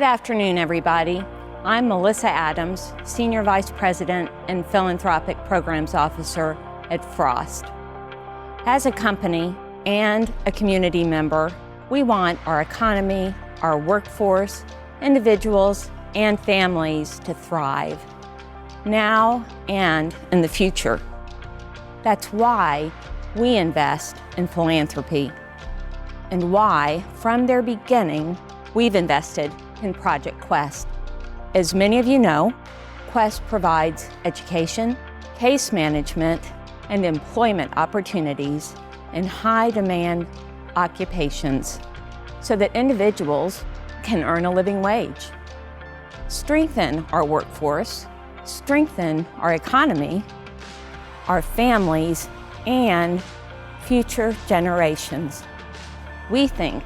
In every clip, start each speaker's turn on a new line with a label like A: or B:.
A: afternoon, everybody. I'm Melissa Adams, Senior Vice President and Philanthropic Programs Officer at Frost. As a company and a community member, we want our economy, our workforce, individuals, and families to thrive, now and in the future. That's why we invest in philanthropy, and why, from their beginning, we've invested in Project Quest. As many of you know, Quest provides education, case management, and employment opportunities in high-demand occupations so that individuals can earn a living wage, strengthen our workforce, strengthen our economy, our families, and future generations. We think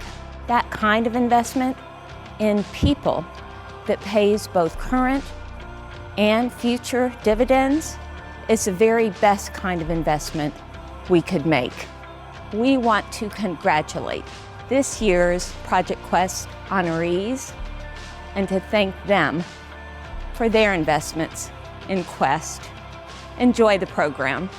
A: that kind of investment in people that pays both current and future dividends is the very best kind of investment we could make. We want to congratulate this year's Project Quest honorees and to thank them for their investments in Quest. Enjoy the program.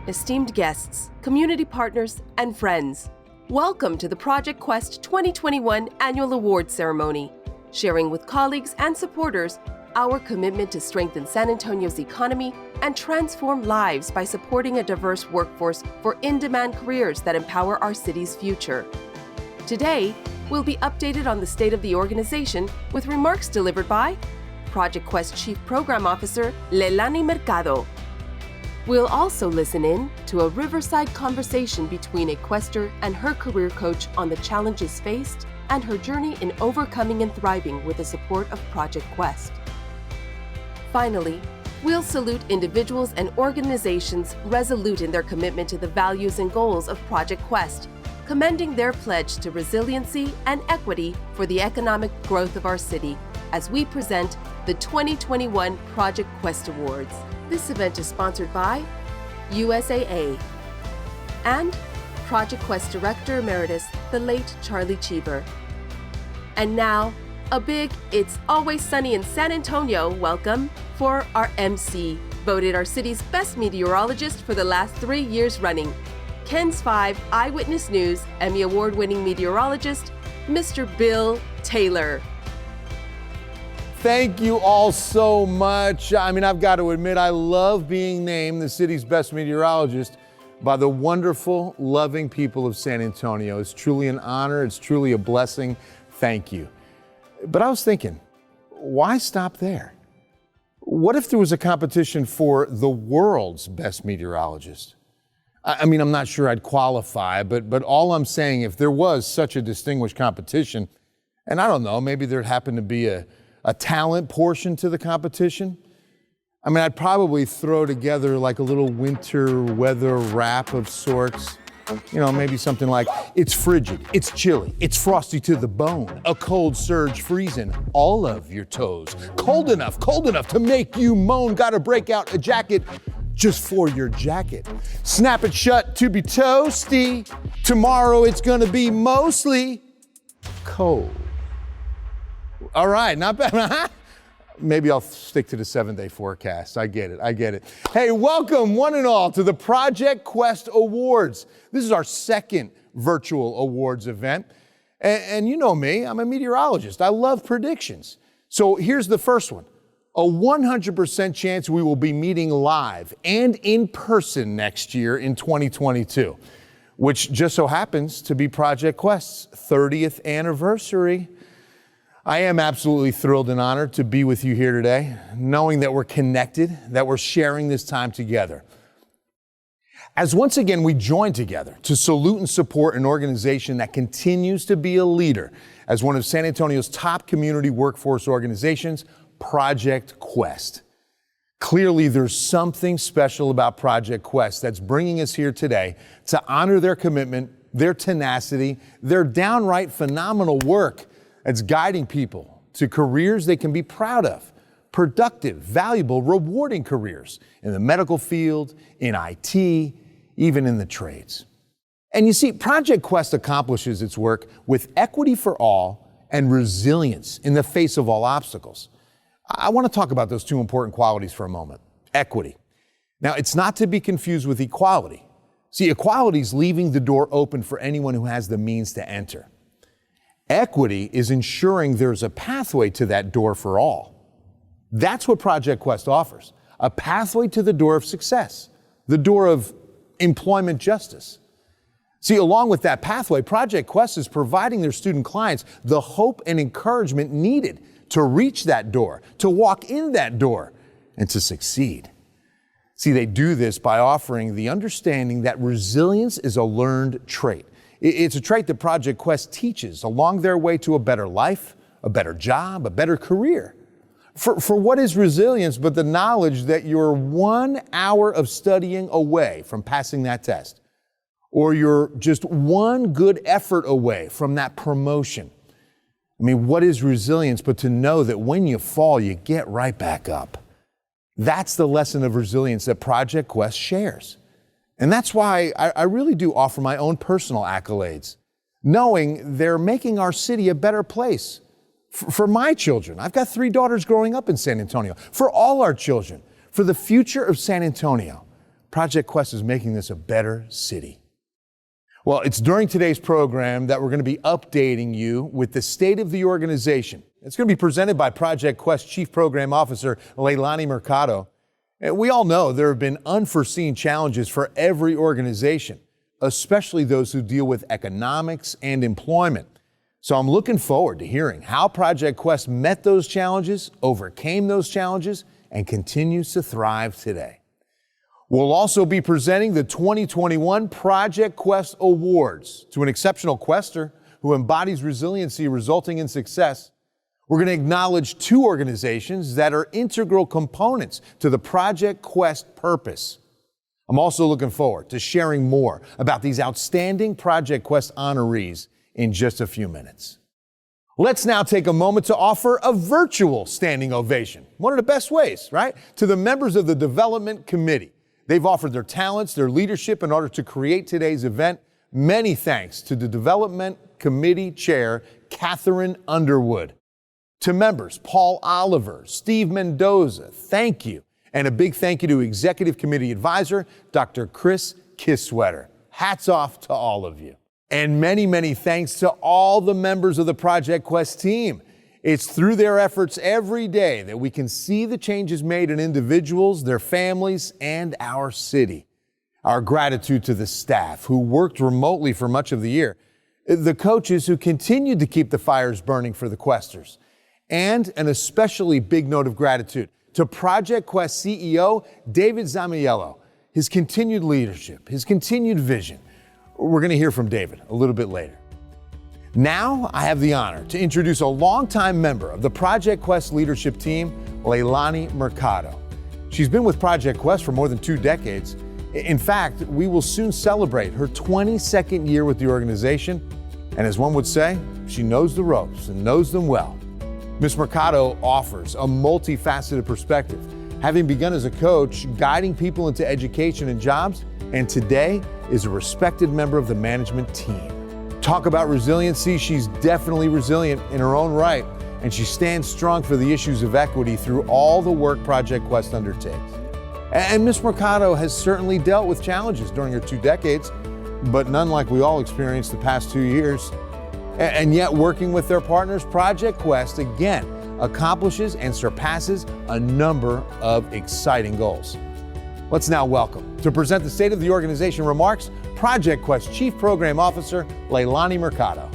B: Esteemed guests, community partners, and friends, welcome to the Project Quest 2021 Annual Award Ceremony, sharing with colleagues and supporters our commitment to strengthen San Antonio's economy and transform lives by supporting a diverse workforce for in-demand careers that empower our city's future. Today, we'll be updated on the state of the organization with remarks delivered by Project Quest Chief Program Officer Leilani Mercado. We'll also listen in to a Riverside conversation between a Questor and her career coach on the challenges faced and her journey in overcoming and thriving with the support of Project Quest. Finally, we'll salute individuals and organizations resolute in their commitment to the values and goals of Project Quest, commending their pledge to resiliency and equity for the economic growth of our city as we present the 2021 Project Quest Awards. This event is sponsored by USAA and Project Quest Director Emeritus, the late Charlie Cheever. And now, a big It's Always Sunny in San Antonio welcome for our MC, voted our city's best meteorologist for the last 3 years running, KENS 5 Eyewitness News Emmy Award-winning meteorologist, Mr. Bill Taylor.
C: Thank you all so much. I mean, I've got to admit, I love being named the city's best meteorologist by the wonderful, loving people of San Antonio. It's truly an honor. It's truly a blessing. Thank you. But I was thinking, why stop there? What if there was a competition for the world's best meteorologist? I mean, I'm not sure I'd qualify, but all I'm saying, if there was such a distinguished competition, and I don't know, maybe there'd happen to be a talent portion to the competition. I mean, I'd probably throw together like a little winter weather wrap of sorts. You know, maybe something like, it's frigid, it's chilly, it's frosty to the bone, a cold surge freezing all of your toes. Cold enough to make you moan, gotta break out a jacket just for your jacket. Snap it shut to be toasty. Tomorrow it's gonna be mostly cold. All right, not bad. Maybe I'll stick to the 7-day forecast. I get it. Hey, welcome one and all to the Project Quest Awards. This is our second virtual awards event. And you know me, I'm a meteorologist. I love predictions. So here's the first one. A 100% chance we will be meeting live and in person next year in 2022, which just so happens to be Project Quest's 30th anniversary. I am absolutely thrilled and honored to be with you here today, knowing that we're connected, that we're sharing this time together. As once again we join together to salute and support an organization that continues to be a leader as one of San Antonio's top community workforce organizations, Project Quest. Clearly, there's something special about Project Quest that's bringing us here today to honor their commitment, their tenacity, their downright phenomenal work that's guiding people to careers they can be proud of, productive, valuable, rewarding careers in the medical field, in IT, even in the trades. And you see, Project Quest accomplishes its work with equity for all and resilience in the face of all obstacles. I want to talk about those two important qualities for a moment. Equity. Now, it's not to be confused with equality. See, equality is leaving the door open for anyone who has the means to enter. Equity is ensuring there's a pathway to that door for all. That's what Project Quest offers, a pathway to the door of success, the door of employment justice. See, along with that pathway, Project Quest is providing their student clients the hope and encouragement needed to reach that door, to walk in that door, and to succeed. See, they do this by offering the understanding that resilience is a learned trait. It's a trait that Project Quest teaches along their way to a better life, a better job, a better career. For what is resilience but the knowledge that you're 1 hour of studying away from passing that test, or you're just one good effort away from that promotion? I mean, what is resilience but to know that when you fall, you get right back up? That's the lesson of resilience that Project Quest shares. And that's why I really do offer my own personal accolades, knowing they're making our city a better place. For my children, I've got 3 daughters growing up in San Antonio. For all our children, for the future of San Antonio, Project Quest is making this a better city. Well, it's during today's program that we're going to be updating you with the state of the organization. It's going to be presented by Project Quest Chief Program Officer Leilani Mercado. And we all know there have been unforeseen challenges for every organization, especially those who deal with economics and employment. So I'm looking forward to hearing how Project Quest met those challenges, overcame those challenges, and continues to thrive today. We'll also be presenting the 2021 Project Quest Awards to an exceptional Questor who embodies resiliency resulting in success. We're going to acknowledge 2 organizations that are integral components to the Project Quest purpose. I'm also looking forward to sharing more about these outstanding Project Quest honorees in just a few minutes. Let's now take a moment to offer a virtual standing ovation, one of the best ways, right? To the members of the Development Committee. They've offered their talents, their leadership in order to create today's event. Many thanks to the Development Committee Chair, Catherine Underwood. To members, Paul Oliver, Steve Mendoza, thank you. And a big thank you to Executive Committee Advisor, Dr. Chris Kisswetter. Hats off to all of you. And many, many thanks to all the members of the Project Quest team. It's through their efforts every day that we can see the changes made in individuals, their families, and our city. Our gratitude to the staff who worked remotely for much of the year, the coaches who continued to keep the fires burning for the Questors, and an especially big note of gratitude to Project Quest CEO David Zamiello, his continued leadership, his continued vision. We're going to hear from David a little bit later. Now, I have the honor to introduce a longtime member of the Project Quest leadership team, Leilani Mercado. She's been with Project Quest for more than 2 decades. In fact, we will soon celebrate her 22nd year with the organization. And as one would say, she knows the ropes and knows them well. Ms. Mercado offers a multifaceted perspective, having begun as a coach, guiding people into education and jobs, and today is a respected member of the management team. Talk about resiliency, she's definitely resilient in her own right. and she stands strong for the issues of equity through all the work Project Quest undertakes. And Ms. Mercado has certainly dealt with challenges during her 2 decades, but none like we all experienced the past 2 years. And yet, working with their partners, Project Quest again accomplishes and surpasses a number of exciting goals. Let's now welcome, to present the State of the Organization remarks, Project Quest Chief Program Officer, Leilani Mercado.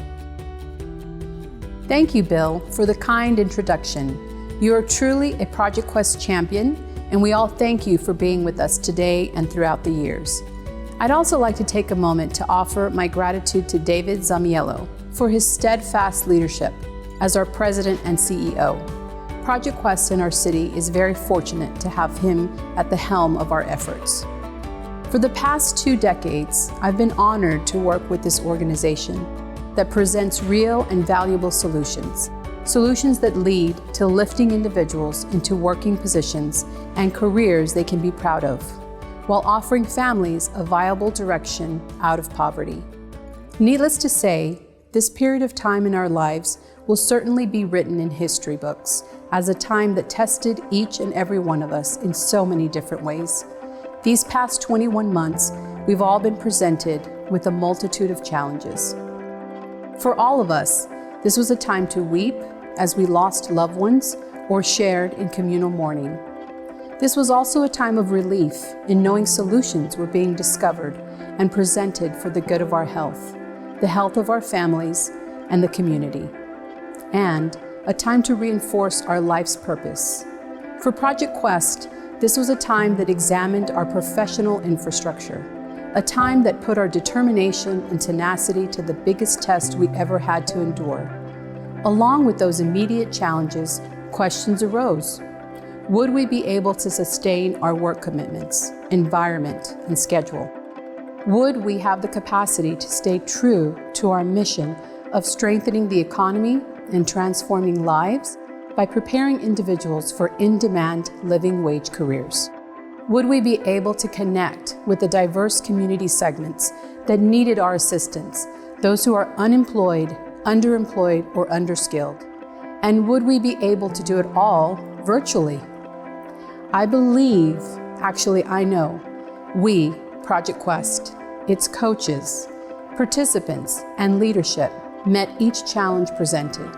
D: Thank you, Bill, for the kind introduction. You are truly a Project Quest champion, and we all thank you for being with us today and throughout the years. I'd also like to take a moment to offer my gratitude to David Zamiello for his steadfast leadership as our President and CEO. Project Quest in our city is very fortunate to have him at the helm of our efforts. For the past 2 decades, I've been honored to work with this organization that presents real and valuable solutions that lead to lifting individuals into working positions and careers they can be proud of, while offering families a viable direction out of poverty. Needless to say, this period of time in our lives will certainly be written in history books as a time that tested each and every one of us in so many different ways. These past 21 months, we've all been presented with a multitude of challenges. For all of us, this was a time to weep as we lost loved ones or shared in communal mourning. This was also a time of relief in knowing solutions were being discovered and presented for the good of our health, the health of our families, and the community. And a time to reinforce our life's purpose. For Project Quest, this was a time that examined our professional infrastructure, a time that put our determination and tenacity to the biggest test we ever had to endure. Along with those immediate challenges, questions arose. Would we be able to sustain our work commitments, environment, and schedule? Would we have the capacity to stay true to our mission of strengthening the economy and transforming lives by preparing individuals for in-demand living wage careers? Would we be able to connect with the diverse community segments that needed our assistance, those who are unemployed, underemployed, or underskilled? And would we be able to do it all virtually? I believe, actually I know, we, Project Quest, its coaches, participants, and leadership met each challenge presented,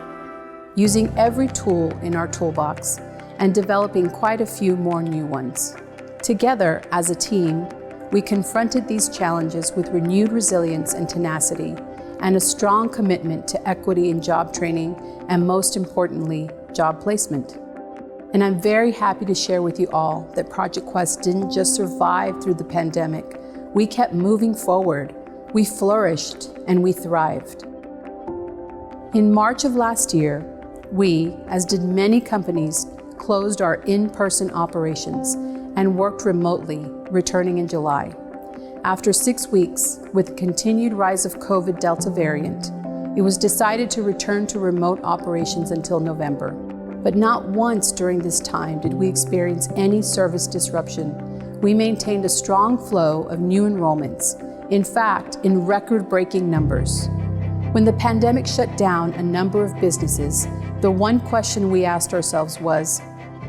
D: using every tool in our toolbox and developing quite a few more new ones. Together, as a team, we confronted these challenges with renewed resilience and tenacity, and a strong commitment to equity in job training, and most importantly, job placement. And I'm very happy to share with you all that Project Quest didn't just survive through the pandemic. We kept moving forward, we flourished, and we thrived. In March of last year, we, as did many companies, closed our in-person operations and worked remotely, returning in July. After 6 weeks, with the continued rise of COVID Delta variant, it was decided to return to remote operations until November. But not once during this time did we experience any service disruption. We maintained a strong flow of new enrollments, in fact, in record-breaking numbers. When the pandemic shut down a number of businesses, the one question we asked ourselves was,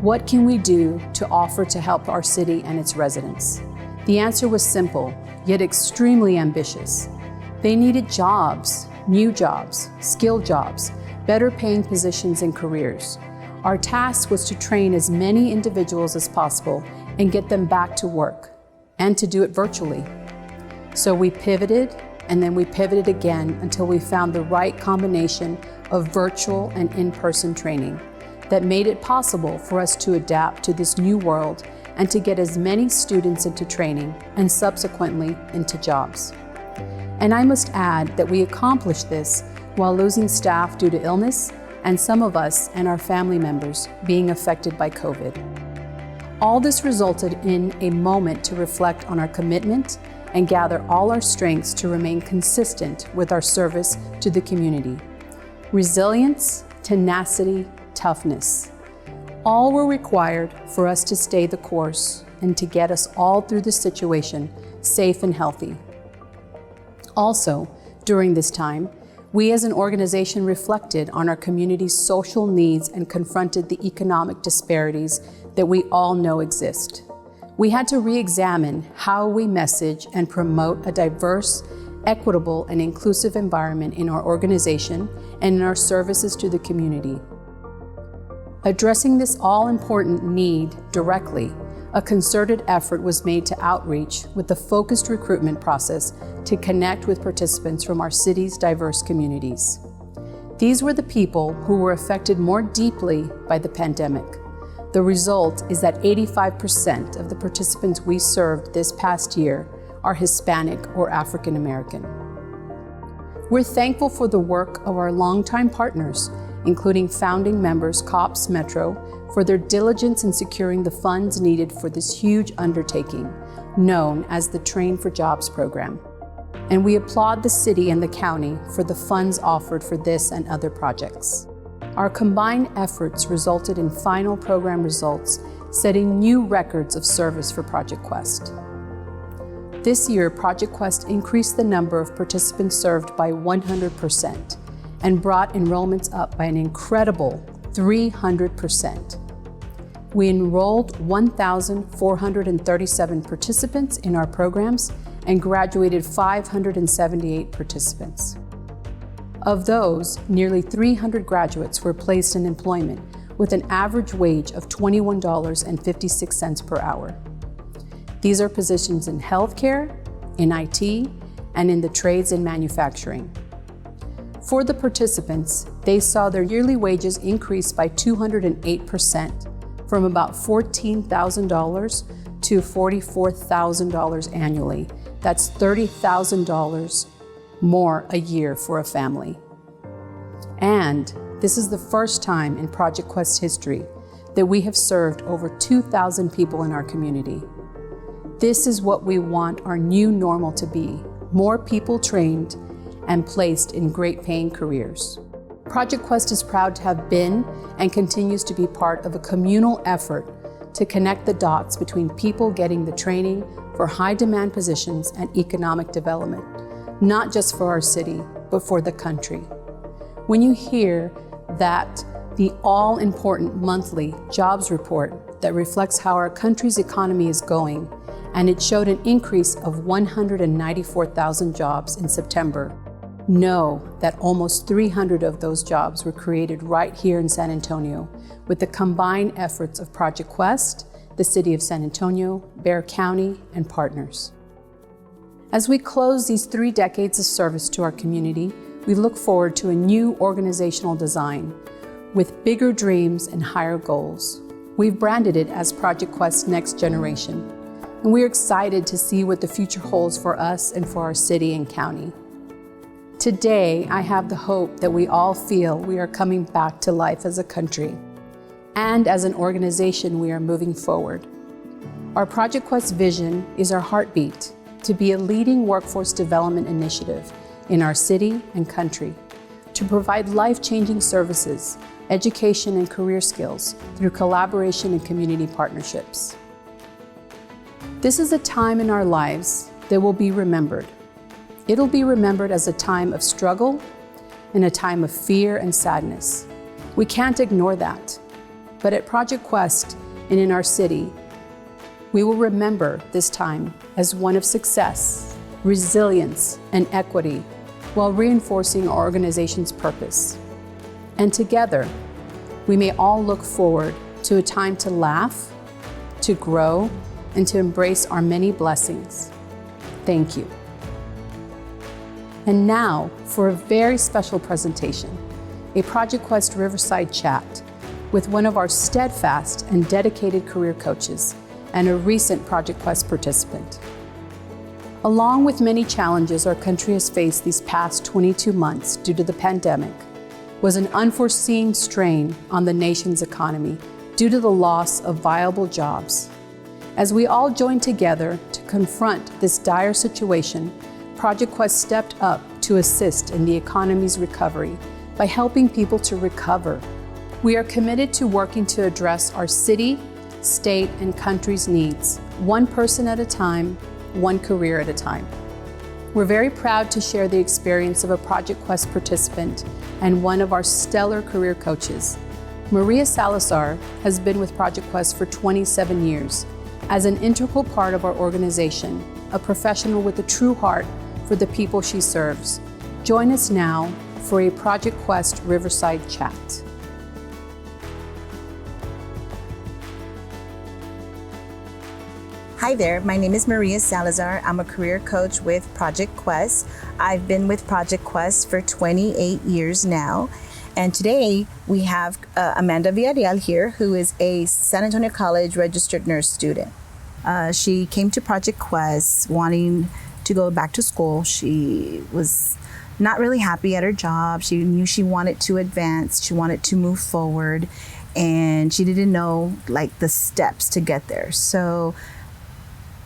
D: what can we do to offer to help our city and its residents? The answer was simple, yet extremely ambitious. They needed jobs, new jobs, skilled jobs, better paying positions and careers. Our task was to train as many individuals as possible and get them back to work, and to do it virtually. So we pivoted, and then we pivoted again until we found the right combination of virtual and in-person training that made it possible for us to adapt to this new world and to get as many students into training and subsequently into jobs. And I must add that we accomplished this while losing staff due to illness, and some of us and our family members being affected by COVID. All this resulted in a moment to reflect on our commitment and gather all our strengths to remain consistent with our service to the community. Resilience, tenacity, toughness. All were required for us to stay the course and to get us all through the situation safe and healthy. Also, during this time, We as an organization reflected on our community's social needs and confronted the economic disparities that we all know exist. We had to re-examine how we message and promote a diverse, equitable, and inclusive environment in our organization and in our services to the community. Addressing this all-important need directly, a concerted effort was made to outreach with a focused recruitment process to connect with participants from our city's diverse communities. These were the people who were affected more deeply by the pandemic. The result is that 85% of the participants we served this past year are Hispanic or African American. We're thankful for the work of our longtime partners, including founding members COPS Metro, for their diligence in securing the funds needed for this huge undertaking, known as the Train for Jobs program. And we applaud the city and the county for the funds offered for this and other projects. Our combined efforts resulted in final program results, setting new records of service for Project Quest. This year, Project Quest increased the number of participants served by 100% and brought enrollments up by an incredible 300%. We enrolled 1,437 participants in our programs and graduated 578 participants. Of those, nearly 300 graduates were placed in employment with an average wage of $21.56 per hour. These are positions in healthcare, in IT, and in the trades and manufacturing. For the participants, they saw their yearly wages increase by 208%, from about $14,000 to $44,000 annually. That's $30,000 more a year for a family. And this is the first time in Project Quest history that we have served over 2,000 people in our community. This is what we want our new normal to be: more people trained and placed in great paying careers. Project Quest is proud to have been and continues to be part of a communal effort to connect the dots between people getting the training for high demand positions and economic development, not just for our city, but for the country. When you hear that the all-important monthly jobs report that reflects how our country's economy is going, and it showed an increase of 194,000 jobs in September, know that almost 300 of those jobs were created right here in San Antonio with the combined efforts of Project Quest, the City of San Antonio, Bexar County, and partners. As we close these 3 decades of service to our community, we look forward to a new organizational design with bigger dreams and higher goals. We've branded it as Project Quest Next Generation, and we're excited to see what the future holds for us and for our city and county. Today, I have the hope that we all feel we are coming back to life as a country, and as an organization, we are moving forward. Our Project Quest vision is our heartbeat to be a leading workforce development initiative in our city and country, to provide life-changing services, education, and career skills through collaboration and community partnerships. This is a time in our lives that will be remembered. It'll be remembered as a time of struggle and a time of fear and sadness. We can't ignore that. But at Project Quest and in our city, we will remember this time as one of success, resilience, and equity, while reinforcing our organization's purpose. And together, we may all look forward to a time to laugh, to grow, and to embrace our many blessings. Thank you. And now for a very special presentation, a Project Quest Riverside chat with one of our steadfast and dedicated career coaches and a recent Project Quest participant. Along with many challenges our country has faced these past 22 months due to the pandemic, was an unforeseen strain on the nation's economy due to the loss of viable jobs. As we all joined together to confront this dire situation, Project Quest stepped up to assist in the economy's recovery by helping people to recover. We are committed to working to address our city, state, and country's needs, one person at a time, one career at a time. We're very proud to share the experience of a Project Quest participant and one of our stellar career coaches. Maria Salazar has been with Project Quest for 27 years. As an integral part of our organization, a professional with a true heart for the people she serves. Join us now for a Project Quest Riverside chat.
E: Hi there, my name is Maria Salazar. I'm a career coach with Project Quest. I've been with Project Quest for 28 years now. And today we have Amanda Villarreal here, who is a San Antonio College registered nurse student. She came to Project Quest wanting to go back to school. She was not really happy at her job. She knew she wanted to advance. She wanted to move forward, and she didn't know like the steps to get there. So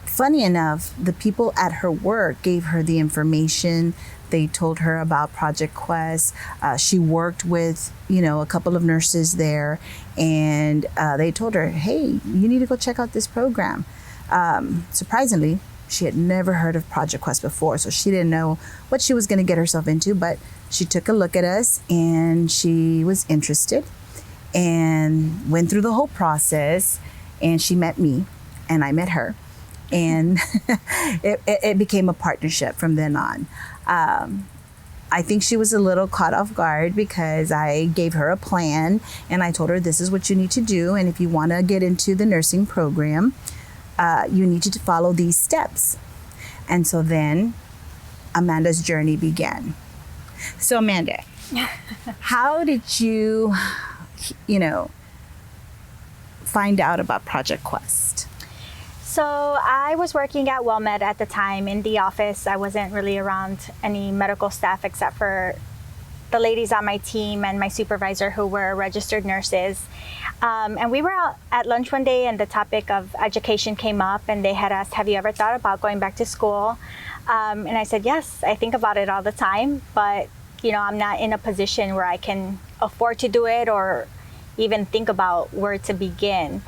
E: funny enough, the people at her work gave her the information. They told her about Project Quest. She worked with, a couple of nurses there, and they told her, hey, you need to go check out this program. Surprisingly, she had never heard of Project Quest before, so she didn't know what she was going to get herself into, but she took a look at us and she was interested and went through the whole process, and she met me and I met her. And it became a partnership from then on. I think she was a little caught off guard because I gave her a plan and I told her, this is what you need to do. And if you want to get into the nursing program, you need to follow these steps. And so then Amanda's journey began. So Amanda, how did you, find out about Project Quest?
F: So I was working at WellMed at the time in the office. I wasn't really around any medical staff except for the ladies on my team and my supervisor who were registered nurses. And we were out at lunch one day and the topic of education came up, and they had asked, have you ever thought about going back to school? And I said, yes, I think about it all the time, but I'm not in a position where I can afford to do it or even think about where to begin.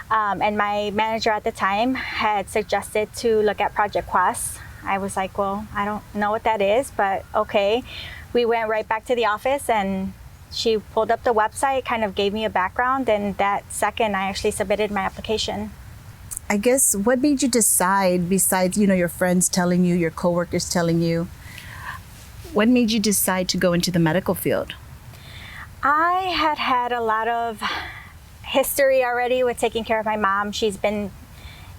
F: And my manager at the time had suggested to look at Project Quest. I was like, well, I don't know what that is, but okay. We went right back to the office and she pulled up the website, kind of gave me a background, and that second I actually submitted my application.
E: I guess what made you decide, besides, your friends telling you, your coworkers telling you, what made you decide to go into the medical field?
F: I had a lot of history already with taking care of my mom. She's been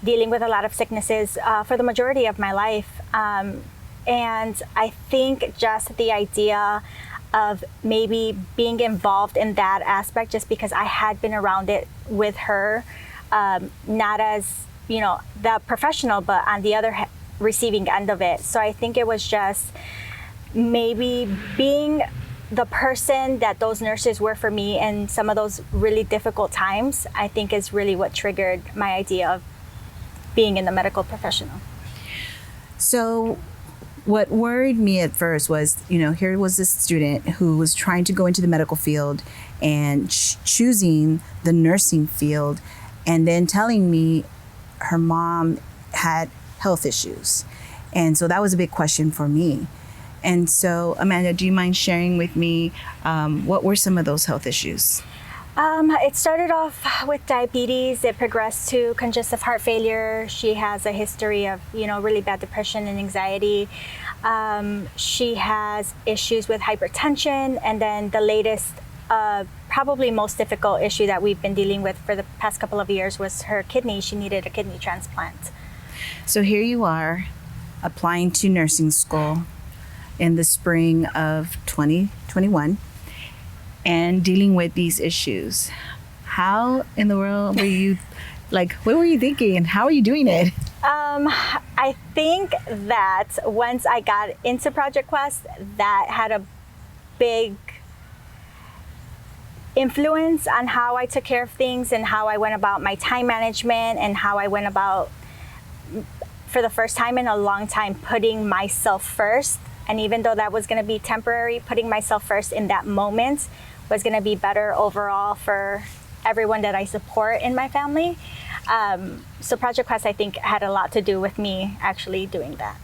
F: dealing with a lot of sicknesses for the majority of my life. And I think just the idea of maybe being involved in that aspect, just because I had been around it with her, not as, the professional, but on the other receiving end of it. So I think it was just maybe being the person that those nurses were for me in some of those really difficult times, I think is really what triggered my idea of being in the medical professional.
E: So what worried me at first was, here was this student who was trying to go into the medical field and choosing the nursing field, and then telling me her mom had health issues. And so that was a big question for me. And so, Amanda, do you mind sharing with me what were some of those health issues?
F: It started off with diabetes. It progressed to congestive heart failure. She has a history of, really bad depression and anxiety. She has issues with hypertension. And then the latest, probably most difficult issue that we've been dealing with for the past couple of years was her kidney. She needed a kidney transplant.
E: So here you are, applying to nursing school in the spring of 2021 and dealing with these issues. How in the world were you, what were you thinking and how are you doing it?
F: I think that once I got into Project Quest, that had a big influence on how I took care of things and how I went about my time management and how I went about, for the first time in a long time, putting myself first. And even though that was going to be temporary, putting myself first in that moment was going to be better overall for everyone that I support in my family. So Project Quest, I think, had a lot to do with me actually doing that.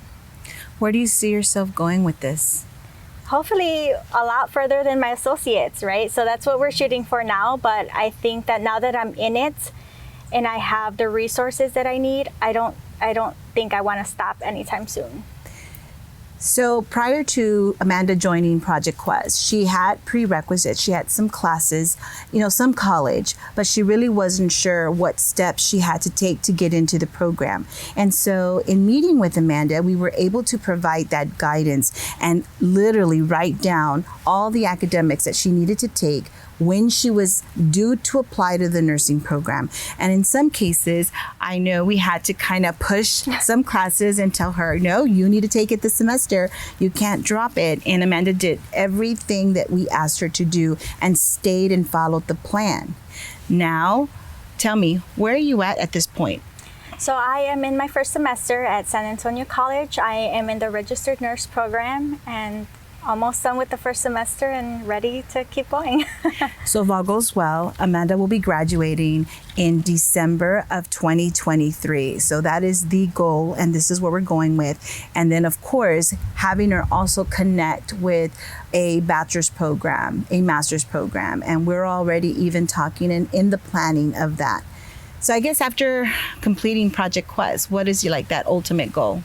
E: Where do you see yourself going with this?
F: Hopefully a lot further than my associates, right? So that's what we're shooting for now. But I think that now that I'm in it and I have the resources that I need, I don't think I want to stop anytime soon.
E: So prior to Amanda joining Project Quest, she had prerequisites. She had some classes, some college, but she really wasn't sure what steps she had to take to get into the program. And so in meeting with Amanda, we were able to provide that guidance and literally write down all the academics that she needed to take when she was due to apply to the nursing program. And in some cases, I know we had to kind of push some classes and tell her, no, you need to take it this semester. You can't drop it. And Amanda did everything that we asked her to do and stayed and followed the plan. Now, tell me, where are you at this point?
F: So I am in my first semester at San Antonio College. I am in the registered nurse program and almost done with the first semester and ready to keep going.
E: So if all goes well, Amanda will be graduating in December of 2023. So that is the goal, and this is what we're going with. And then, of course, having her also connect with a bachelor's program, a master's program, and we're already even talking and in the planning of that. So I guess after completing Project Quest, what is that ultimate goal?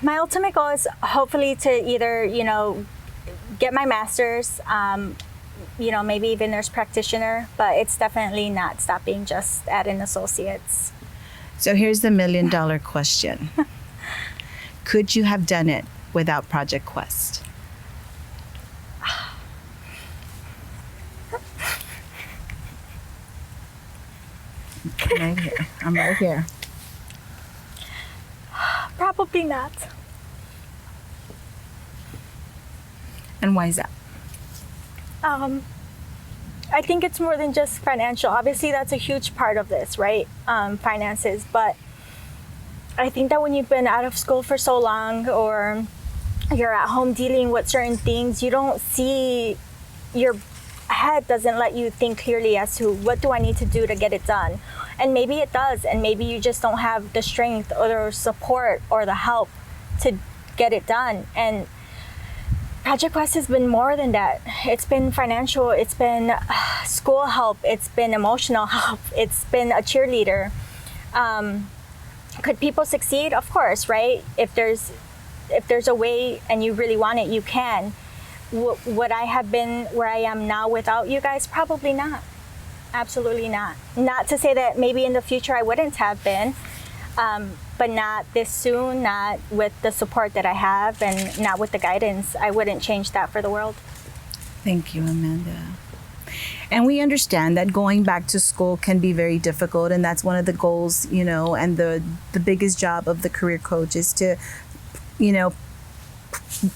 F: My ultimate goal is hopefully to either, get my master's, maybe even nurse practitioner, but it's definitely not stopping just at an associate's.
E: So here's the $1 million question. Could you have done it without Project Quest? I'm right here.
F: Probably not.
E: And why is that?
F: I think it's more than just financial. Obviously, that's a huge part of this, right? Finances. But I think that when you've been out of school for so long or you're at home dealing with certain things, you don't see, your head doesn't let you think clearly as to what do I need to do to get it done. And maybe it does, and maybe you just don't have the strength or the support or the help to get it done. And Project Quest has been more than that. It's been financial, it's been school help, it's been emotional help, it's been a cheerleader. Could people succeed? Of course, right? If there's a way and you really want it, you can. Would I have been where I am now without you guys? Probably not. Absolutely not. Not to say that maybe in the future I wouldn't have been, but not this soon, not with the support that I have and not with the guidance. I wouldn't change that for the world.
E: Thank you, Amanda. And we understand that going back to school can be very difficult, and that's one of the goals, and the biggest job of the career coach is to,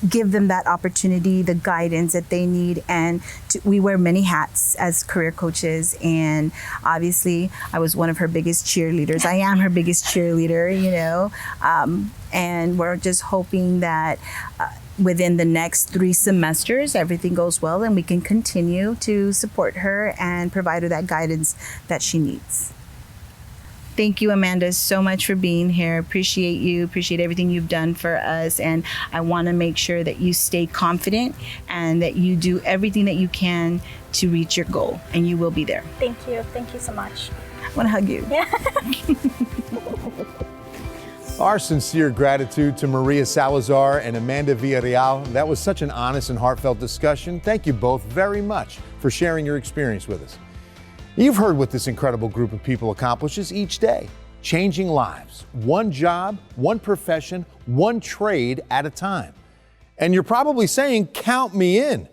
E: give them that opportunity, the guidance that they need. And we wear many hats as career coaches. And obviously, I was one of her biggest cheerleaders. I am her biggest cheerleader, and we're just hoping that within the next 3 semesters, everything goes well and we can continue to support her and provide her that guidance that she needs. Thank you, Amanda, so much for being here. Appreciate you. Appreciate everything you've done for us. And I want to make sure that you stay confident and that you do everything that you can to reach your goal. And you will be there.
F: Thank you. Thank you so much.
E: I want to hug you.
F: Yeah.
C: Our sincere gratitude to Maria Salazar and Amanda Villarreal. That was such an honest and heartfelt discussion. Thank you both very much for sharing your experience with us. You've heard what this incredible group of people accomplishes each day, changing lives, one job, one profession, one trade at a time. And you're probably saying, count me in.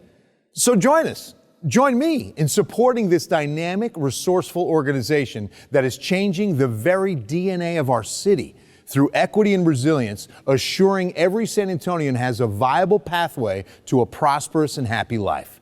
C: So join us. Join me in supporting this dynamic, resourceful organization that is changing the very DNA of our city through equity and resilience, assuring every San Antonian has a viable pathway to a prosperous and happy life.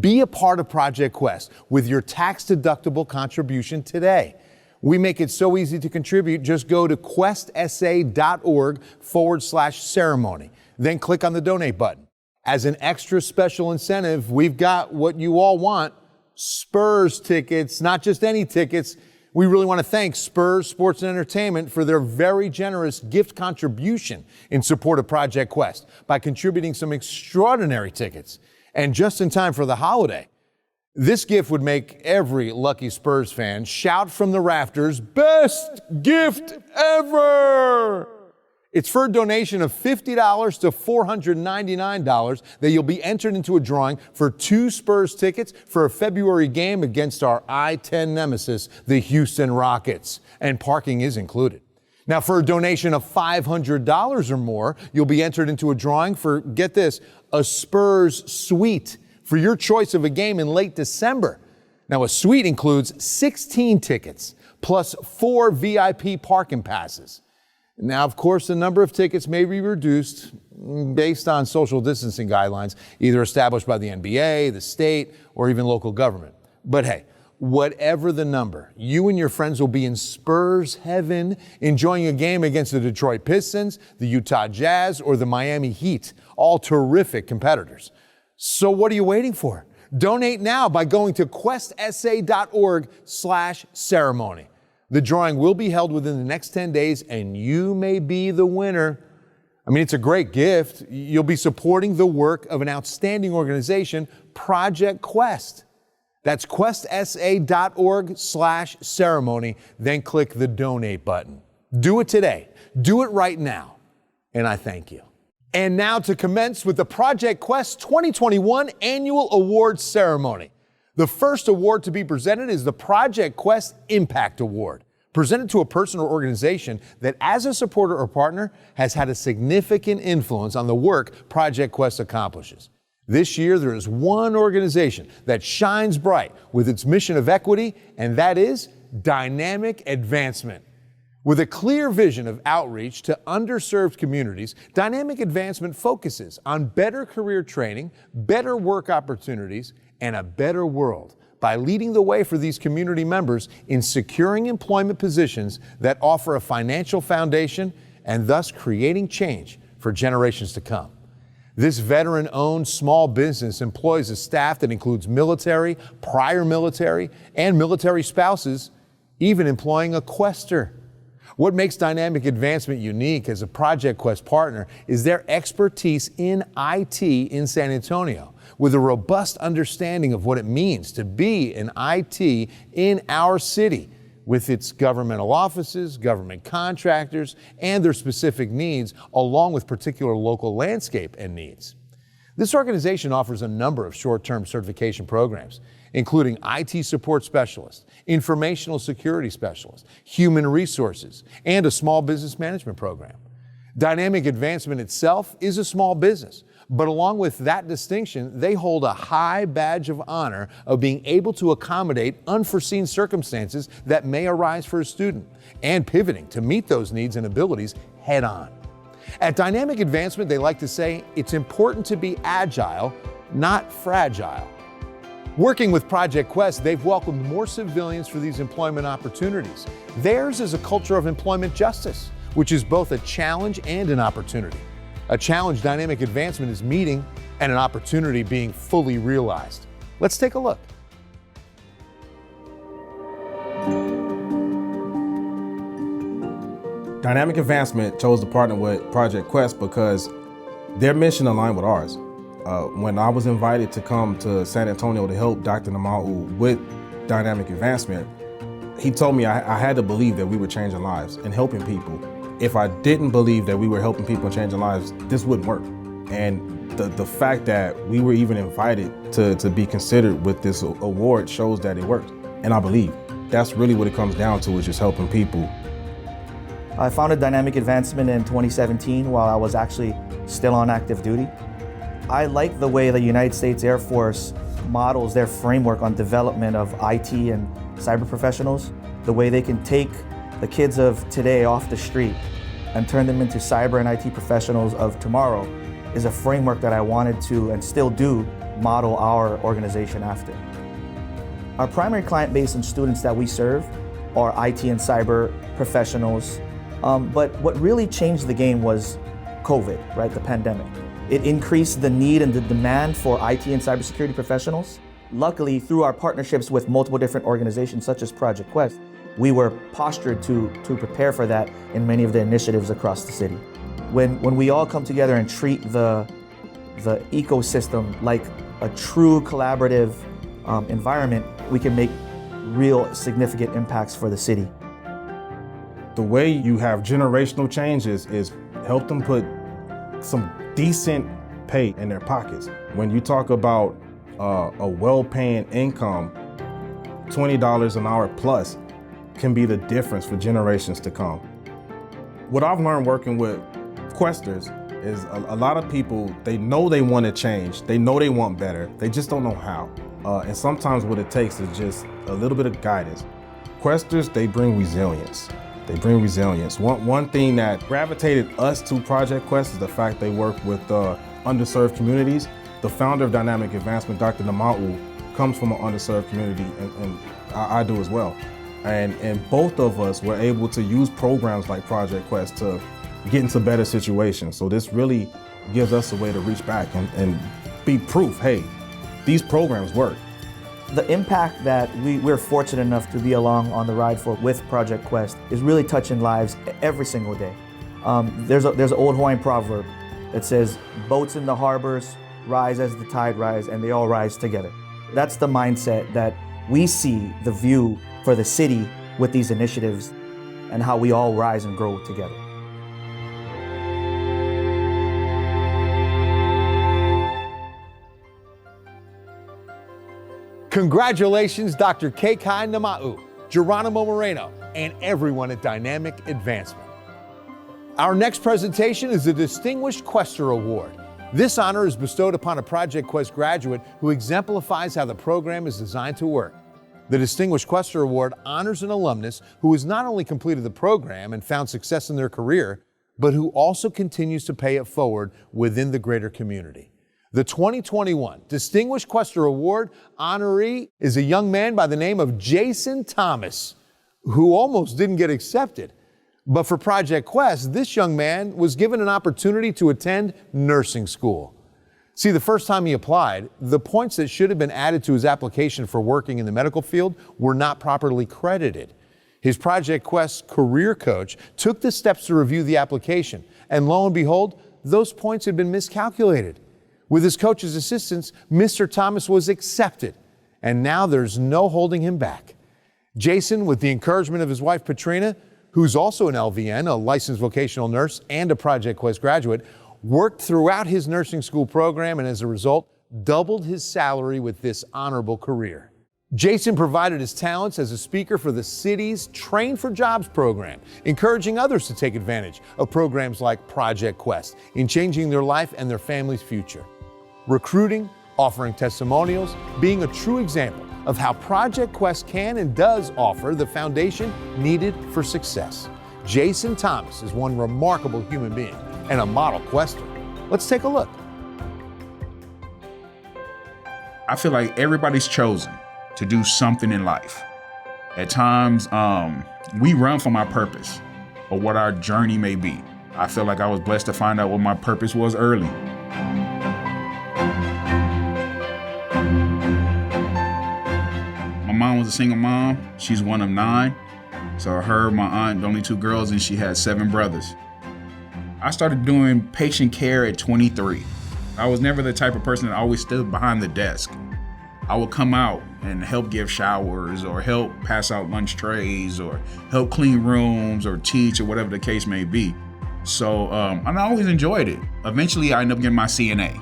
C: Be a part of Project Quest with your tax-deductible contribution today. We make it so easy to contribute. Just go to questsa.org/ceremony. Then click on the donate button. As an extra special incentive, we've got what you all want, Spurs tickets, not just any tickets. We really want to thank Spurs Sports and Entertainment for their very generous gift contribution in support of Project Quest by contributing some extraordinary tickets. And just in time for the holiday, this gift would make every lucky Spurs fan shout from the rafters, "Best gift ever!" It's for a donation of $50 to $499 that you'll be entered into a drawing for 2 Spurs tickets for a February game against our I-10 nemesis, the Houston Rockets. And parking is included. Now, for a donation of $500 or more, you'll be entered into a drawing for, get this, a Spurs suite for your choice of a game in late December. Now, a suite includes 16 tickets plus 4 VIP parking passes. Now, of course, the number of tickets may be reduced based on social distancing guidelines, either established by the NBA, the state, or even local government. But hey, whatever the number, you and your friends will be in Spurs heaven, enjoying a game against the Detroit Pistons, the Utah Jazz, or the Miami Heat, all terrific competitors. So what are you waiting for? Donate now by going to questsa.org/ceremony. The drawing will be held within the next 10 days, and you may be the winner. I mean, it's a great gift. You'll be supporting the work of an outstanding organization, Project Quest. That's questsa.org/ceremony. Then click the donate button. Do it today. Do it right now. And I thank you. And now to commence with the Project Quest 2021 Annual Awards Ceremony. The first award to be presented is the Project Quest Impact Award, presented to a person or organization that, as a supporter or partner, has had a significant influence on the work Project Quest accomplishes. This year, there is one organization that shines bright with its mission of equity, and that is Dynamic Advancement. With a clear vision of outreach to underserved communities, Dynamic Advancement focuses on better career training, better work opportunities, and a better world by leading the way for these community members in securing employment positions that offer a financial foundation and thus creating change for generations to come. This veteran-owned small business employs a staff that includes military, prior military, and military spouses, even employing a Questor. What makes Dynamic Advancement unique as a Project Quest partner is their expertise in IT in San Antonio, with a robust understanding of what it means to be an IT in our city, with its governmental offices, government contractors, and their specific needs, along with particular local landscape and needs. This organization offers a number of short-term certification programs, including IT support specialist, informational security specialist, human resources, and a small business management program. Dynamic Advancement itself is a small business, but along with that distinction, they hold a high badge of honor of being able to accommodate unforeseen circumstances that may arise for a student and pivoting to meet those needs and abilities head on. At Dynamic Advancement, they like to say it's important to be agile, not fragile. Working with Project Quest, they've welcomed more civilians for these employment opportunities. Theirs is a culture of employment justice, which is both a challenge and an opportunity. A challenge Dynamic Advancement is meeting and an opportunity being fully realized. Let's take a look.
G: Dynamic Advancement chose to partner with Project Quest because their mission aligned with ours. When I was invited to come to San Antonio to help Dr. Namau with Dynamic Advancement, he told me I had to believe that we were changing lives and helping people. If I didn't believe that we were helping people and changing lives, this wouldn't work. And the fact that we were even invited to be considered with this award shows that it worked. And I believe that's really what it comes down to, is just helping people.
H: I founded Dynamic Advancement in 2017 while I was actually still on active duty. I like the way the United States Air Force models their framework on development of IT and cyber professionals, the way they can take the kids of today off the street and turn them into cyber and IT professionals of tomorrow is a framework that I wanted to, and still do, model our organization after. Our primary client base and students that we serve are IT and cyber professionals, but what really changed the game was COVID, right, the pandemic. It increased the need and the demand for IT and cybersecurity professionals. Luckily, through our partnerships with multiple different organizations such as Project Quest, we were postured to prepare for that in many of the initiatives across the city. When we all come together and treat the ecosystem like a true collaborative environment, we can make real significant impacts for the city.
G: The way you have generational changes is help them put some decent pay in their pockets. When you talk about a well-paying income, $20 an hour plus can be the difference for generations to come. What I've learned working with Questors is a lot of people, they know they want to change, they know they want better, they just don't know how. And sometimes what it takes is just a little bit of guidance. Questors, they bring resilience. They bring resilience. One thing that gravitated us to Project Quest is the fact they work with underserved communities. The founder of Dynamic Advancement, Dr. Namau, comes from an underserved community, and I do as well. And both of us were able to use programs like Project Quest to get into better situations. So this really gives us a way to reach back and be proof, hey, these programs work.
H: The impact that we're fortunate enough to be along on the ride for with Project Quest is really touching lives every single day. There's an old Hawaiian proverb that says, boats in the harbors rise as the tide rise, and they all rise together. That's the mindset that we see the view for the city with these initiatives and how we all rise and grow together.
C: Congratulations, Dr. Kekai Namau, Geronimo Moreno, and everyone at Dynamic Advancement. Our next presentation is the Distinguished Questor Award. This honor is bestowed upon a Project Quest graduate who exemplifies how the program is designed to work. The Distinguished Questor Award honors an alumnus who has not only completed the program and found success in their career, but who also continues to pay it forward within the greater community. The 2021 Distinguished Questor Award honoree is a young man by the name of Jason Thomas, who almost didn't get accepted. But for Project Quest, this young man was given an opportunity to attend nursing school. See, the first time he applied, the points that should have been added to his application for working in the medical field were not properly credited. His Project Quest career coach took the steps to review the application, and lo and behold, those points had been miscalculated. With his coach's assistance, Mr. Thomas was accepted, and now there's no holding him back. Jason, with the encouragement of his wife, Patrina, who's also an LVN, a licensed vocational nurse and a Project Quest graduate, worked throughout his nursing school program and as a result, doubled his salary with this honorable career. Jason provided his talents as a speaker for the city's Train for Jobs program, encouraging others to take advantage of programs like Project Quest in changing their life and their family's future. Recruiting, offering testimonials, being a true example of how Project Quest can and does offer the foundation needed for success. Jason Thomas is one remarkable human being and a model Questor. Let's take a look.
I: I feel like everybody's chosen to do something in life. At times, we run from our purpose or what our journey may be. I feel like I was blessed to find out what my purpose was early. My mom was a single mom. She's one of 9. So her, my aunt, the only 2 girls, and she had 7 brothers. I started doing patient care at 23. I was never the type of person that always stood behind the desk. I would come out and help give showers or help pass out lunch trays or help clean rooms or teach or whatever the case may be. So and I always enjoyed it. Eventually I ended up getting my CNA,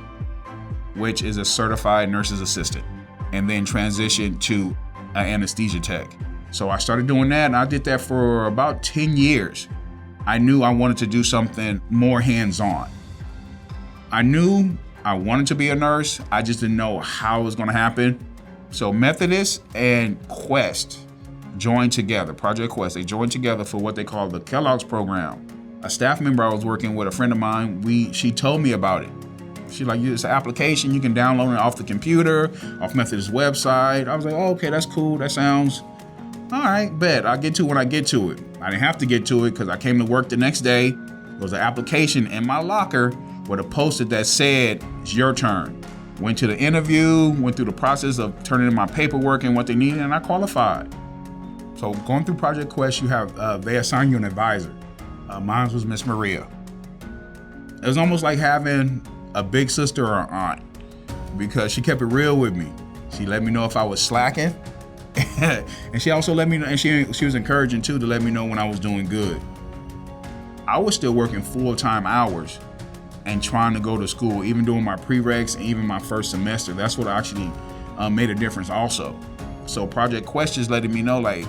I: which is a certified nurse's assistant, and then transitioned to an anesthesia tech. So I started doing that, and I did that for about 10 years. I knew I wanted to do something more hands-on. I knew I wanted to be a nurse. I just didn't know how it was going to happen. So Methodist and Quest joined together, Project Quest. They joined together for what they call the Kellogg's program. A staff member I was working with, a friend of mine, she told me about it. She's like, it's an application. You can download it off the computer, off Methodist website. I was like, oh, okay, that's cool. That sounds all right, bet. I'll get to it when I get to it. I didn't have to get to it because I came to work the next day. There was an application in my locker with a post-it that said, it's your turn. Went to the interview, went through the process of turning in my paperwork and what they needed, and I qualified. So going through Project Quest, you have, they assign you an advisor. Mine was Miss Maria. It was almost like having a big sister or aunt because she kept it real with me. She let me know if I was slacking. And she also let me know, and she was encouraging too to let me know when I was doing good. I was still working full-time hours and trying to go to school, even doing my prereqs and even my first semester. That's what actually made a difference also. So Project Quest is letting me know, like,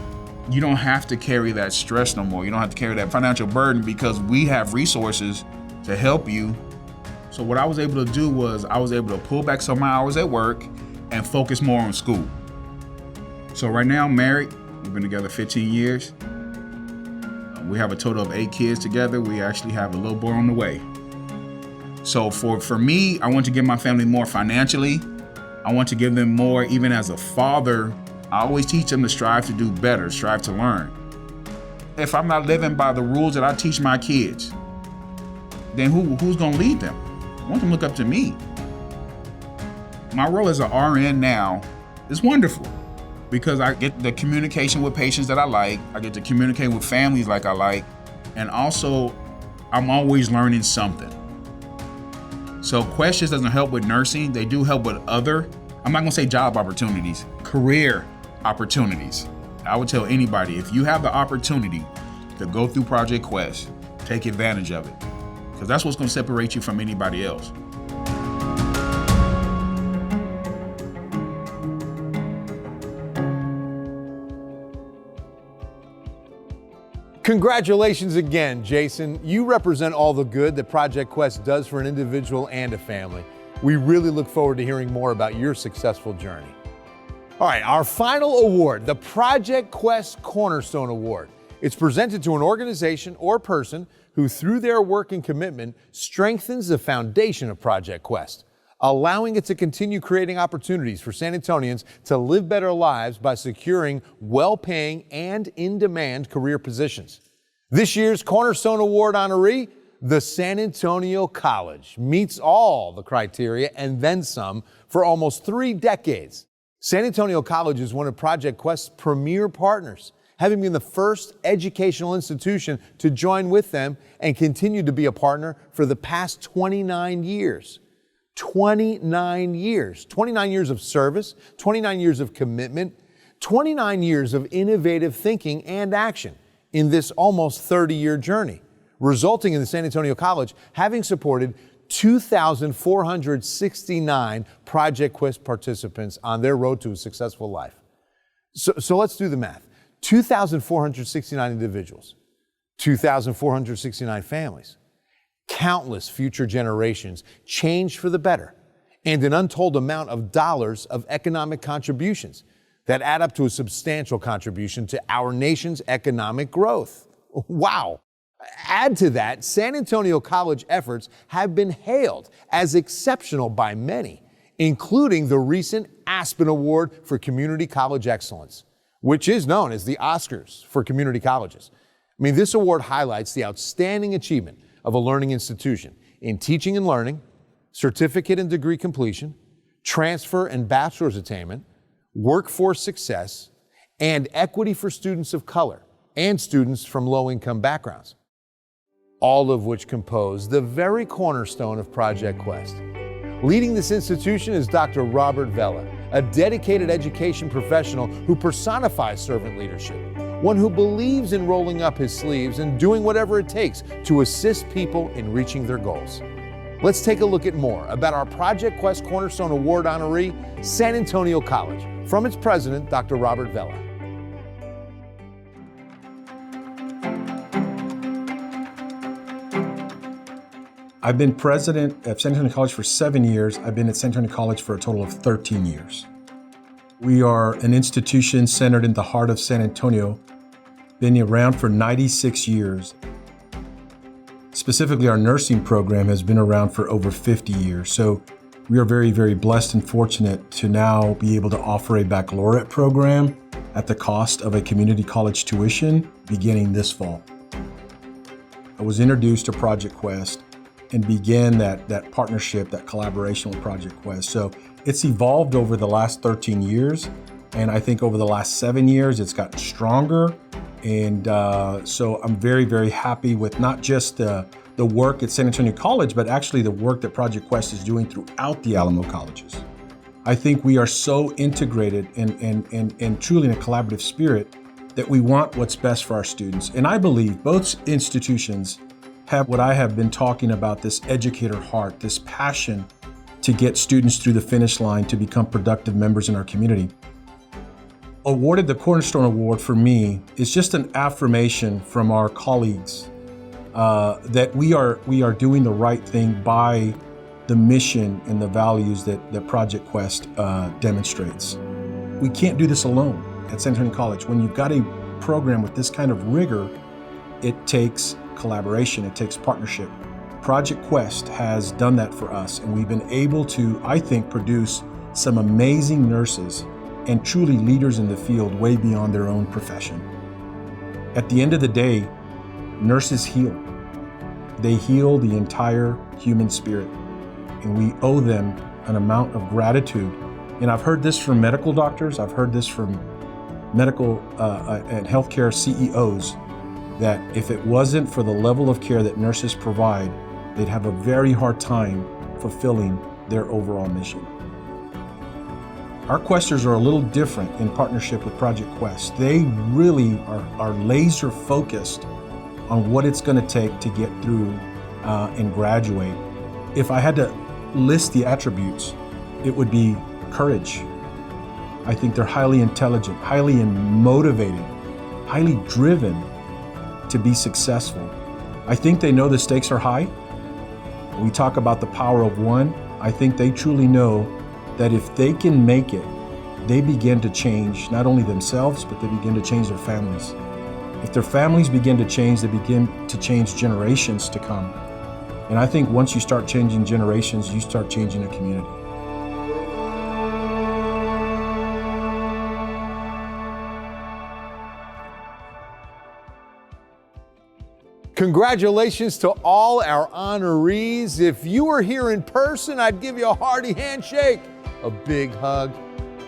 I: you don't have to carry that stress no more. You don't have to carry that financial burden because we have resources to help you. So what I was able to do was I was able to pull back some of my hours at work and focus more on school. So right now I'm married. We've been together 15 years. We have a total of 8 kids together. We actually have a little boy on the way. So for me, I want to give my family more financially. I want to give them more even as a father. I always teach them to strive to do better, strive to learn. If I'm not living by the rules that I teach my kids, then who's gonna lead them? I want them to look up to me. My role as an RN now is wonderful because I get the communication with patients that I like, I get to communicate with families like I like, and also I'm always learning something. So Quest just doesn't help with nursing, they do help with other, I'm not gonna say job opportunities, career opportunities. I would tell anybody, if you have the opportunity to go through Project Quest, take advantage of it, because that's what's gonna separate you from anybody else.
C: Congratulations again, Jason. You represent all the good that Project Quest does for an individual and a family. We really look forward to hearing more about your successful journey. All right, our final award, the Project Quest Cornerstone Award. It's presented to an organization or person who, through their work and commitment, strengthens the foundation of Project Quest, allowing it to continue creating opportunities for San Antonians to live better lives by securing well-paying and in-demand career positions. This year's Cornerstone Award honoree, the San Antonio College, meets all the criteria and then some for almost 3 decades. San Antonio College is one of Project Quest's premier partners, having been the first educational institution to join with them and continue to be a partner for the past 29 years. 29 years. 29 years of service, 29 years of commitment, 29 years of innovative thinking and action in this almost 30-year journey, resulting in the San Antonio College having supported 2,469 Project Quest participants on their road to a successful life. So let's do the math. 2,469 individuals, 2,469 families, countless future generations changed for the better, and an untold amount of dollars of economic contributions that add up to a substantial contribution to our nation's economic growth. Wow. Add to that, San Antonio College efforts have been hailed as exceptional by many, including the recent Aspen Award for Community College Excellence, which is known as the Oscars for community colleges. I mean, this award highlights the outstanding achievement of a learning institution in teaching and learning, certificate and degree completion, transfer and bachelor's attainment, workforce success, and equity for students of color and students from low-income backgrounds, all of which compose the very cornerstone of Project Quest. Leading this institution is Dr. Robert Vela, a dedicated education professional who personifies servant leadership, one who believes in rolling up his sleeves and doing whatever it takes to assist people in reaching their goals. Let's take a look at more about our Project Quest Cornerstone Award honoree, San Antonio College, from its president, Dr. Robert Vela.
G: I've been president of San Antonio College for 7 years. I've been at San Antonio College for a total of 13 years. We are an institution centered in the heart of San Antonio, been around for 96 years. Specifically, our nursing program has been around for over 50 years. So we are very, very blessed and fortunate to now be able to offer a baccalaureate program at the cost of a community college tuition beginning this fall. I was introduced to Project Quest and began that partnership, that collaboration with Project Quest. So it's evolved over the last 13 years, And I think over the last 7 years, it's gotten stronger. And so I'm very, very happy with not just the work at San Antonio College, but actually the work that Project Quest is doing throughout the Alamo colleges. I think we are so integrated and truly in a collaborative spirit that we want what's best for our students. And I believe both institutions have what I have been talking about, this educator heart, this passion to get students through the finish line to become productive members in our community. Awarded the Cornerstone Award for me is just an affirmation from our colleagues that we are doing the right thing by the mission and the values that Project Quest demonstrates. We can't do this alone at San Antonio College. When you've got a program with this kind of rigor, it takes collaboration, it takes partnership. Project Quest has done that for us, and we've been able to, I think, produce some amazing nurses and truly leaders in the field way beyond their own profession. At the end of the day, nurses heal. They heal the entire human spirit, and we owe them an amount of gratitude. And I've heard this from medical doctors, I've heard this from medical and healthcare CEOs, that if it wasn't for the level of care that nurses provide, they'd have a very hard time fulfilling their overall mission. Our Questers are a little different in partnership with Project Quest. They really are laser focused on what it's going to take to get through and graduate. If I had to list the attributes, it would be courage. I think they're highly intelligent, highly motivated, highly driven to be successful. I think they know the stakes are high. We talk about the power of one. I think they truly know that if they can make it, they begin to change not only themselves, but they begin to change their families. If their families begin to change, they begin to change generations to come. And I think once you start changing generations, you start changing a community.
C: Congratulations to all our honorees. If you were here in person, I'd give you a hearty handshake, a big hug.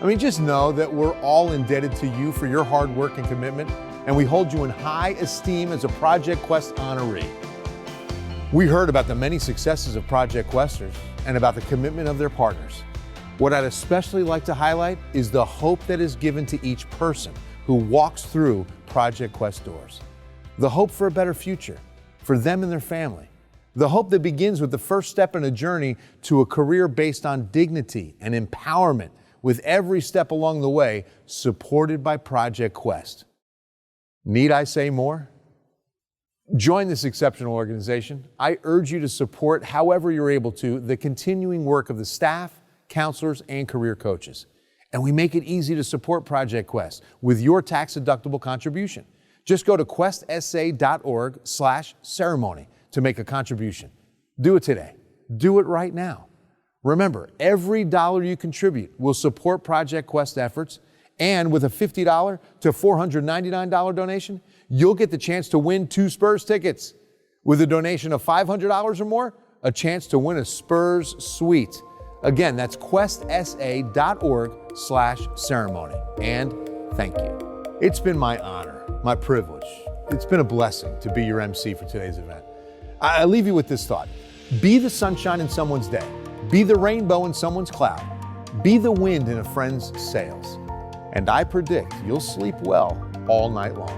C: I mean, just know that we're all indebted to you for your hard work and commitment, and we hold you in high esteem as a Project Quest honoree. We heard about the many successes of Project Questers and about the commitment of their partners. What I'd especially like to highlight is the hope that is given to each person who walks through Project Quest doors. The hope for a better future for them and their family. The hope that begins with the first step in a journey to a career based on dignity and empowerment, with every step along the way supported by Project Quest. Need I say more? Join this exceptional organization. I urge you to support, however you're able to, the continuing work of the staff, counselors, and career coaches. And we make it easy to support Project Quest with your tax-deductible contribution. Just go to questsa.org/ceremony to make a contribution. Do it today. Do it right now. Remember, every dollar you contribute will support Project Quest efforts, and with a $50 to $499 donation, you'll get the chance to win 2 Spurs tickets. With a donation of $500 or more, a chance to win a Spurs suite. Again, that's questsa.org/ceremony. And thank you. It's been my honor, my privilege. It's been a blessing to be your MC for today's event. I leave you with this thought. Be the sunshine in someone's day. Be the rainbow in someone's cloud. Be the wind in a friend's sails. And I predict you'll sleep well all night long.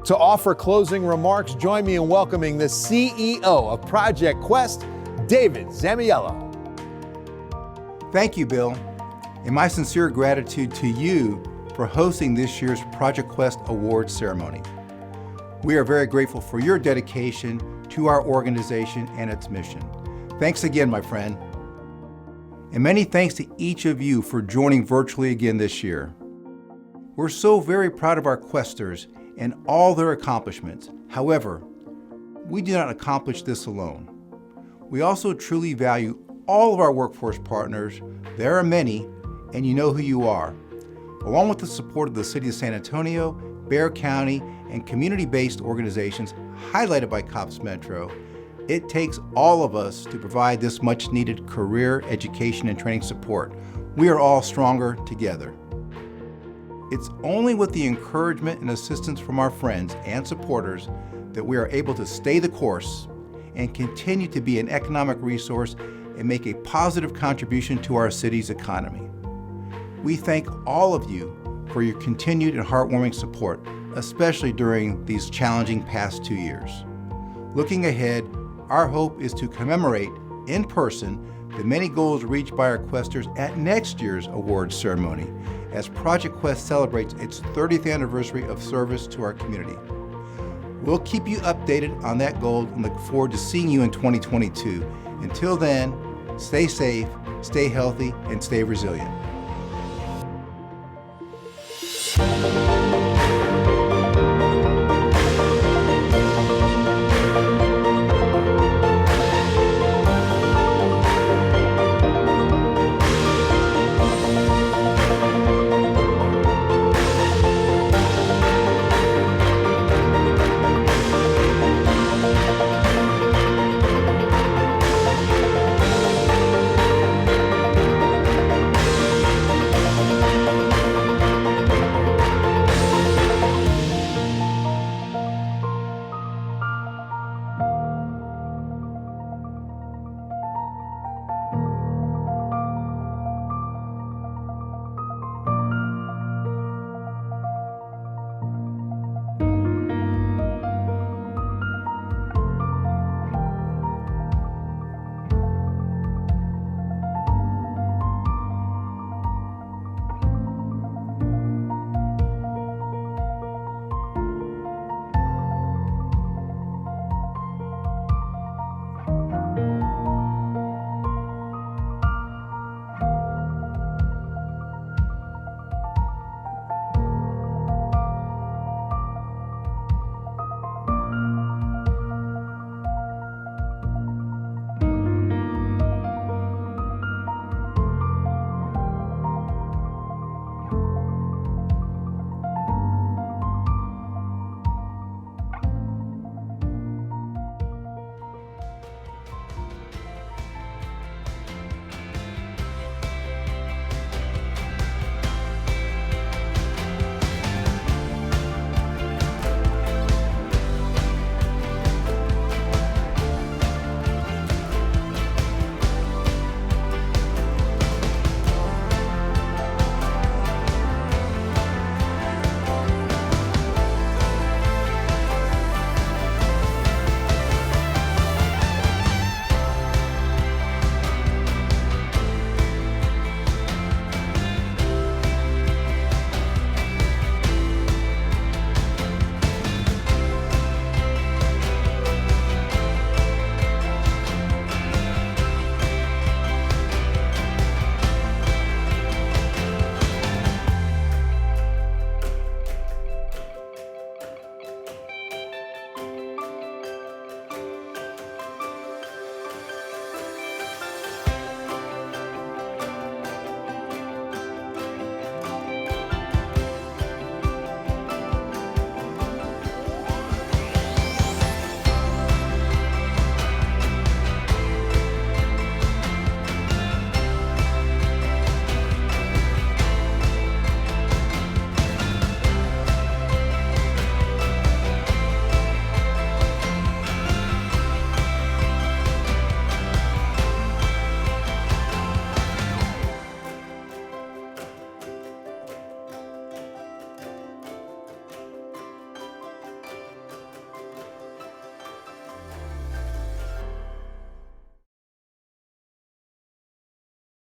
C: To offer closing remarks, join me in welcoming the CEO of Project Quest, David Zamiello.
J: Thank you, Bill, and my sincere gratitude to you for hosting this year's Project Quest Award ceremony. We are very grateful for your dedication to our organization and its mission. Thanks again, my friend. And many thanks to each of you for joining virtually again this year. We're so very proud of our Questers and all their accomplishments. However, we do not accomplish this alone. We also truly value all of our workforce partners. There are many, and you know who you are. Along with the support of the City of San Antonio, Bexar County, and community-based organizations highlighted by COPS Metro, it takes all of us to provide this much-needed career, education, and training support. We are all stronger together. It's only with the encouragement and assistance from our friends and supporters that we are able to stay the course and continue to be an economic resource and make a positive contribution to our city's economy. We thank all of you for your continued and heartwarming support, especially during these challenging past 2 years. Looking ahead, our hope is to commemorate in person the many goals reached by our Questers at next year's awards ceremony as Project Quest celebrates its 30th anniversary of service to our community. We'll keep you updated on that goal and look forward to seeing you in 2022. Until then, stay safe, stay healthy, and stay resilient.